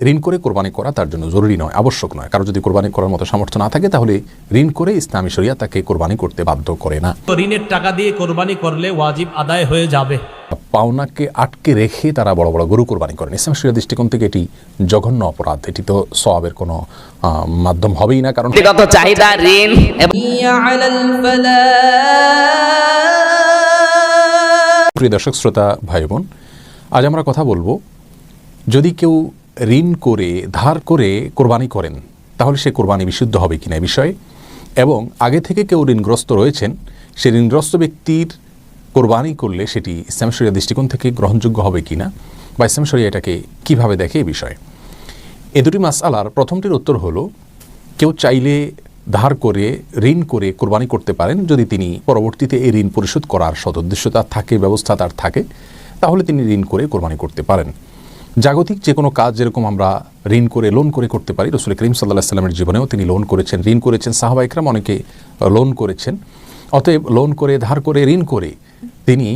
ঋণ করে কোরবানি করা তার জন্য জরুরি নয়, আবশ্যক নয়। কারো যদি কোরবানি করার মতো সামর্থ্য না থাকে তাহলে ঋণ করে ইসলামী শরিয়া তাকে কোরবানি করতে বাধ্য করে না। ঋণের টাকা দিয়ে কোরবানি করলে ওয়াজিব আদায় হয়ে যাবে। পাওনাকে আটকে রেখে তারা বড় বড় গরু কোরবানি করেন। ইসলামী শরিয়া দৃষ্টিকোণ থেকে এটি জঘন্য অপরাধ। এটি তো সওয়াবের কোনো মাধ্যম হবেই না, কারণ ব্যক্তিগত চাহিদা ঋণ। প্রিয় দর্শক শ্রোতা ভাই বোন, আজ আমরা কথা বলবো, যদি কেউ ঋণ করে ধার করে কোরবানি করেন তাহলে সে কোরবানি বিশুদ্ধ হবে কিনা এই বিষয়ে, এবং আগে থেকে কেউ ঋণগ্রস্ত রয়েছেন, সে ঋণগ্রস্ত ব্যক্তির কোরবানি করলে সেটি ইসলাম শরিয়া দৃষ্টিকোণ থেকে গ্রহণযোগ্য হবে কিনা, বা ইসলাম শরিয়া এটাকে কীভাবে দেখে এই বিষয়ে। এ দুটি মাসআলার প্রথমটির উত্তর হলো, কেউ চাইলে ধার করে ঋণ করে কোরবানি করতে পারেন যদি তিনি পরবর্তীতে এই ঋণ পরিশোধ করার সদুদ্দেশ্য তার থাকে, ব্যবস্থা তার থাকে, তাহলে তিনি ঋণ করে কোরবানি করতে পারেন। জাগতিক যে কোনো কাজ যেরকম আমরা ঋণ করে লোন করে করতে পারি, রাসূল করিম সাল্লাল্লাহু আলাইহি ওয়াসাল্লামের জীবনেও তিনি লোন করেছেন, ঋণ করেছেন, সাহাবা ইকরাম অনেকে লোন করেছেন। অতএব লোন করে ধার করে ঋণ করে তিনি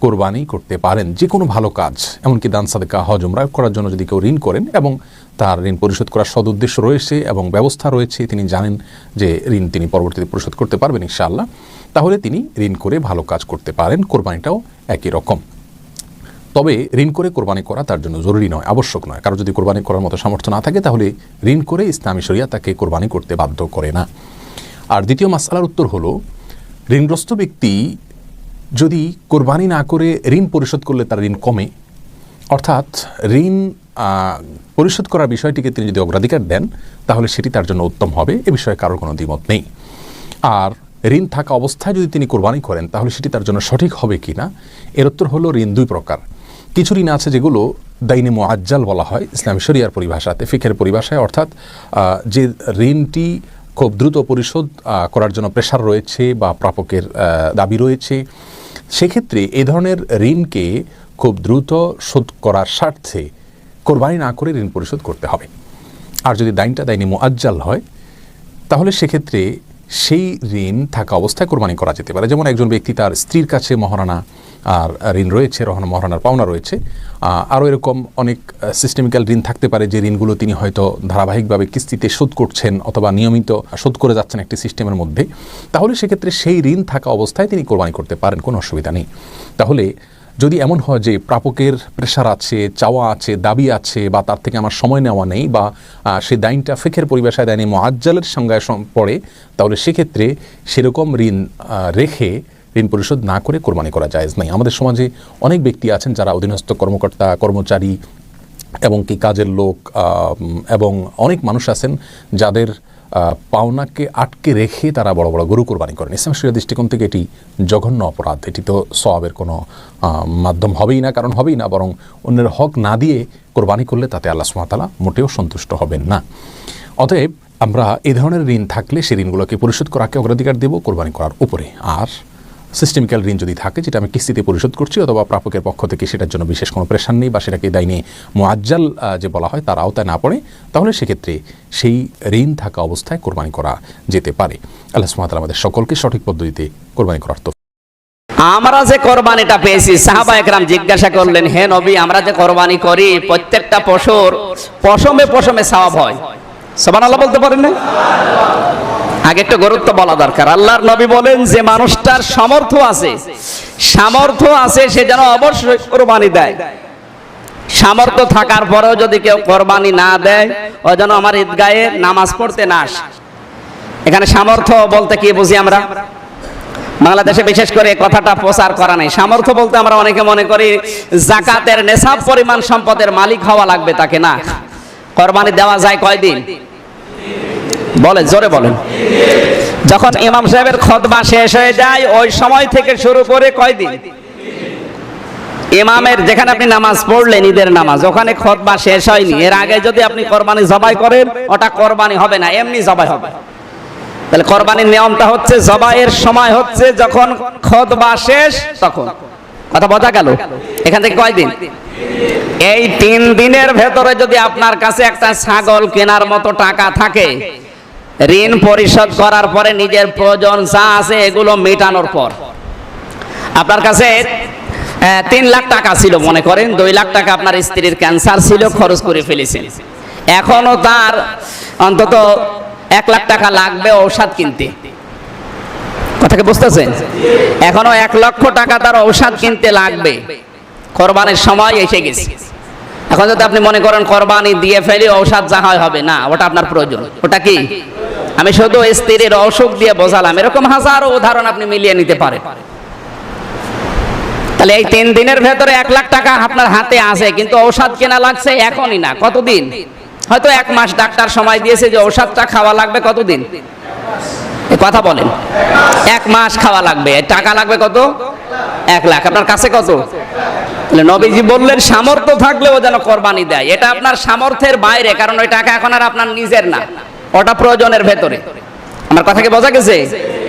কোরবানি করতে পারেন যে কোনো ভালো কাজ, এমনকি দান সাদকা হজ উমরা করার জন্য যদি কেউ ঋণ করেন এবং তার ঋণ পরিশোধ করার সদুদ্দেশ্য রয়েছে এবং ব্যবস্থা রয়েছে, তিনি জানেন যে ঋণ তিনি পরবর্তীতে পরিশোধ করতে পারবেন ইনশাআল্লাহ, তাহলে তিনি ঋণ করে ভালো কাজ করতে পারেন। কোরবানিটাও একই রকম। তবে ঋণ করে কোরবানি করা তার জন্য জরুরি নয়, আবশ্যক নয়। কারো যদি কোরবানি করার মতো সামর্থ্য না থাকে তাহলে ঋণ করে ইসলামী শরিয়া তাকে কোরবানি করতে বাধ্য করে না। আর দ্বিতীয় মাসআলার উত্তর হলো, ঋণগ্রস্ত ব্যক্তি যদি কোরবানি না করে ঋণ পরিশোধ করলে তার ঋণ কমে, অর্থাৎ ঋণ পরিশোধ করার বিষয়টিকে তিনি যদি অগ্রাধিকার দেন তাহলে সেটি তার জন্য উত্তম হবে, এ বিষয়ে কারোর কোনো দ্বিমত নেই। আর ঋণ থাকা অবস্থায় যদি তিনি কোরবানি করেন তাহলে সেটি তার জন্য সঠিক হবে কি না, এর উত্তর হলো, ঋণ দুই প্রকার। কিছু ঋণ আছে যেগুলো দাইনে মুআজ্জাল বলা হয় ইসলামী শরিয়ার পরিভাষাতে, ফিকহের পরিভাষায়, অর্থাৎ যে ঋণটি খুব দ্রুত পরিশোধ করার জন্য প্রেশার রয়েছে বা প্রাপকের দাবি রয়েছে, সেক্ষেত্রে এই ধরনের ঋণকে খুব দ্রুত শোধ করার স্বার্থে কোরবানি না করে ঋণ পরিশোধ করতে হবে। আর যদি দাইনে মুআজ্জাল হয় তাহলে সেক্ষেত্রে সেই ঋণ থাকা অবস্থায় কোরবানি করা যেতে পারে। যেমন একজন ব্যক্তি তার স্ত্রীর কাছে মহারানা আর ঋণ রয়েছে, মহারানার পাওনা রয়েছে, আরও এরকম অনেক সিস্টেমিক্যাল ঋণ থাকতে পারে যে ঋণগুলো তিনি হয়তো ধারাবাহিকভাবে কিস্তিতে শোধ করছেন অথবা নিয়মিত শোধ করে যাচ্ছেন একটি সিস্টেমের মধ্যে, তাহলে সেক্ষেত্রে সেই ঋণ থাকা অবস্থায় তিনি কোরবানি করতে পারেন, কোনো অসুবিধা নেই। তাহলে যদি এমন হয় যে প্রাপকের প্রেশার আছে, চাওয়া আছে, দাবি আছে, বা তার থেকে আমার সময় নেওয়া নেই, বা সেই দাইনটা ফিকহের পরিভাষায় দাইনে মুআজ্জালের সংজ্ঞায় পড়ে, তাহলে সেক্ষেত্রে সেরকম ঋণ রেখে ঋণ পরিশোধ না করে কোরবানি করা জায়েজ নাই। আমাদের সমাজে অনেক ব্যক্তি আছেন যারা অধীনস্থ কর্মকর্তা, কর্মচারী এবং কি কাজের লোক, এবং অনেক মানুষ আছেন যাদের পাওনাকে আটকে রেখে তারা বড় বড় গরু কোরবানি করেন। ইসলাম শরিয়া দৃষ্টিকোণ থেকে এটি জঘন্য অপরাধ। এটি তো সওয়াবের কোনো মাধ্যম হবেই না, কারণ হবেই না, বরং অন্যের হক না দিয়ে কোরবানি করলে তাতে আল্লাহ সুবহানাহু ওয়া তাআলা মোটেও সন্তুষ্ট হবেন না। অতএব আমরা এই ধরনের ঋণ থাকলে সেই ঋণগুলোকে পরিশোধ করাকে অগ্রাধিকার দেব কোরবানি করার উপরে। আর সিস্টেমিক্যাল ঋণ যদি থাকে, যেটা আমি কিস্তিতে পরিশোধ করছি অথবা প্রাপকের পক্ষ থেকে সেটার জন্য বিশেষ কোনো প্রেশার নেই, বা সেটাকে দাইনে মুআজ্জাল যে বলা হয় তার আওতায় না পড়ে, তাহলে সেক্ষেত্রে সেই ঋণ থাকা অবস্থায় কোরবানি করা যেতে পারে। আল্লাহ সুবহানাহু ওয়া তাআলা আমাদের সকলকে সঠিক পদ্ধতিতে কোরবানি করার তৌফিক। আমরা যে কোরবানিটা পেয়েছি, সাহাবা একরাম জিজ্ঞাসা করলেন, হে নবী, আমরা যে কোরবানি করি প্রত্যেকটা পশুর পশমে পশমে সওয়াব হয়, সুবহানাল্লাহ বলতে পারেন না? আগে একটু গুরুত্ব বলা দরকার। আল্লাহর নবী বলেন, যে মানুষটার সামর্থ্য আছে সে যেন অবশ্যই কোরবানি দেয়। সামর্থ্য থাকার পরেও যদি কেউ কোরবানি না দেয়, ও যেন আমার ঈদগাহে নামাজ পড়তে না আসে। এখানে সামর্থ্য বলতে কি বুঝি আমরা? বাংলাদেশে বিশেষ করে কথাটা প্রচার করা নাই। সামর্থ্য বলতে আমরা অনেকে মনে করি যাকাতের নেশাব পরিমাণ সম্পদের মালিক হওয়া লাগবে তাকে, না। কোরবানি দেওয়া যায় কয়দিন? বলেন, জোরে বলেন। যখন ইমাম সাহেবের খুতবা শেষ হয়ে যায় ওই সময় থেকে শুরু করে কয়দিন? ইমামের যেখানে আপনি নামাজ পড়লেন, ঈদের নামাজ, ওখানে খুতবা শেষ হয়নি, এর আগে যদি আপনি কোরবানি জবাই করেন ওটা কোরবানি হবে না, এমনি জবাই হবে। তাহলে কোরবানির নিয়মটা হচ্ছে, জবাইয়ের সময় হচ্ছে যখন খুতবা শেষ তখন। কথা বোঝা গেল? এখান থেকে কয়দিন? এই 3 দিনের ভেতরে যদি আপনার কাছে একটা ছাগল কেনার মতো টাকা থাকে, ঋণ পরিশোধ করার পরে নিজের প্রয়োজন যা আছে এগুলো মেটানোর পর, আপনার কাছে 3 লাখ টাকা ছিল, মনে করেন 2 লাখ টাকা আপনার স্ত্রীর ক্যান্সার ছিল, খরচ করে ফেলেছেন, এখনো তার অন্তত 1 লাখ টাকা লাগবে ঔষধ কিনতে। কথাকে বুঝতেছেন? এখনো 1 লক্ষ টাকা তার ঔষধ কিনতে লাগবে, কোরবানির সময় এসে গেছে। এখন যদি আপনি মনে করেন কোরবানি দিয়ে ফেলি ঔষধ যা হয় হবে, না, ওটা আপনার প্রয়োজন। ওটা কি? আমি শুধু স্ত্রীর অসুখ দিয়ে বোঝালাম, এরকম হাজারো উদাহরণ আপনি মিলিয়ে নিতে পারেন। তাহলে এই 3 দিনের ভেতরে 1 লাখ টাকা আপনার হাতে আছে, কিন্তু ঔষধ কেনা লাগছে এখনই না, কতদিন? হয়তো 1 মাস ডাক্তার সময় দিয়েছে যে ঔষধটা খাওয়া লাগবে কতদিন? এই কথা বলেন। 1 মাস খাওয়া লাগবে, টাকা লাগবে কত? 1 লাখ। আপনার কাছে কত? তাহলে নবীজি বললেন সামর্থ্য থাকলেও যেন কোরবানি দেয়। এটা আপনার সামর্থ্যের বাইরে, কারণ ওই টাকা এখন আর আপনার নিজের না, ওটা প্রয়োজনের ভেতরে। আমার কথা কি বোঝা গেছে?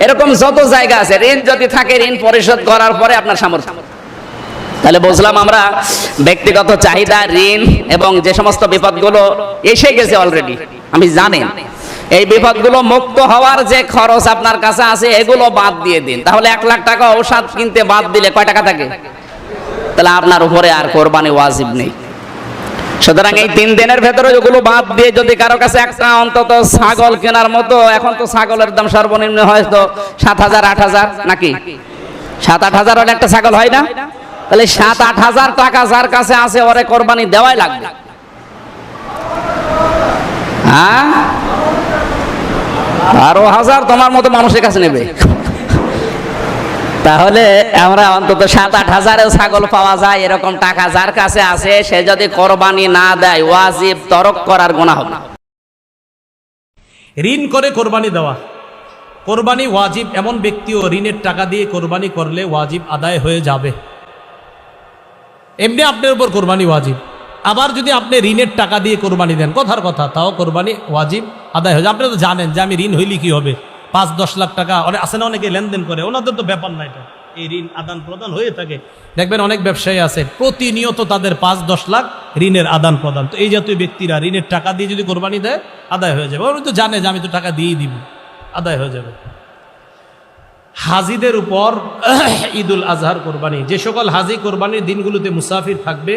এরকম যত জায়গা আছে, ঋণ যদি থাকে ঋণ পরিশোধ করার পরে আপনার সামর্থ্য। তাহলে বুঝলাম আমরা ব্যক্তিগত চাহিদা, ঋণ এবং যে সমস্ত বিপদগুলো এসে গেছে অলরেডি, আমি জানেন, এই বিপদগুলো মুক্ত হওয়ার যে খরচ আপনার কাছে আছে এগুলো বাদ দিয়ে দিন। তাহলে 1 লাখ টাকা ঔষধ কিনতে বাদ দিলে কয় টাকা থাকে? তাহলে আপনার উপরে আর কোরবানি ওয়াজিব নেই। সুতরাং এই 3 দিনের ভেতরে ওগুলো বাদ দিয়ে যদি কারো কাছে একটা অন্তত ছাগল কেনার মতো, এখন তো ছাগলের দাম সর্বনিম্ন হয়তো 7,000 8,000 নাকি? 7-8 হাজার হলে একটা ছাগল হয় না? তাহলে 7-8 হাজার টাকা যার কাছে আছে ওরে কোরবানি দেওয়াই লাগবে। হ্যাঁ, 12,000 তোমার মতো মানুষের কাছে নেবে। তাহলে আমরা অন্তত 7-8 হাজারেও ছাগল পাওয়া যায় এরকম টাকা যার কাছে আছে, সে যদি কোরবানি না দেয় ওয়াজিব তরক করার গুনাহ হবে। ঋণ করে কোরবানি দেওয়া, কোরবানি ওয়াজিব এমন ব্যক্তিও ঋণের টাকা দিয়ে কোরবানি করলে ওয়াজিব আদায় হয়ে যাবে। এমনি আপনার উপর কোরবানি ওয়াজিব, আবার যদি আপনি ঋণের টাকা দিয়ে কোরবানি দেন, কথার কথা, তাও কোরবানি ওয়াজিব আদায় হয়ে যাবে। আপনি তো জানেন যে আমি ঋণ হইলে কি হবে, 5-10 লাখ টাকা আছে না, অনেকে লেনদেন করে, ওনাদের তো ব্যাপার না এটা, এই ঋণ আদান প্রদান হয়ে থাকে। দেখবেন অনেক ব্যবসায়ী আছে প্রতিনিয়ত তাদের 5-10 লাখ ঋণের আদান প্রদান। তো এই জাতীয় ব্যক্তিরা ঋণের টাকা দিয়ে যদি কোরবানি দেয় আদায় হয়ে যাবে। উনি তো জানে যে আমি তো টাকা দিয়েই দিব, আদায় হয়ে যাবে। হাজিদের উপর ঈদুল আজহার কোরবানি, যে সকল হাজি কোরবানির দিনগুলোতে মুসাফির থাকবে,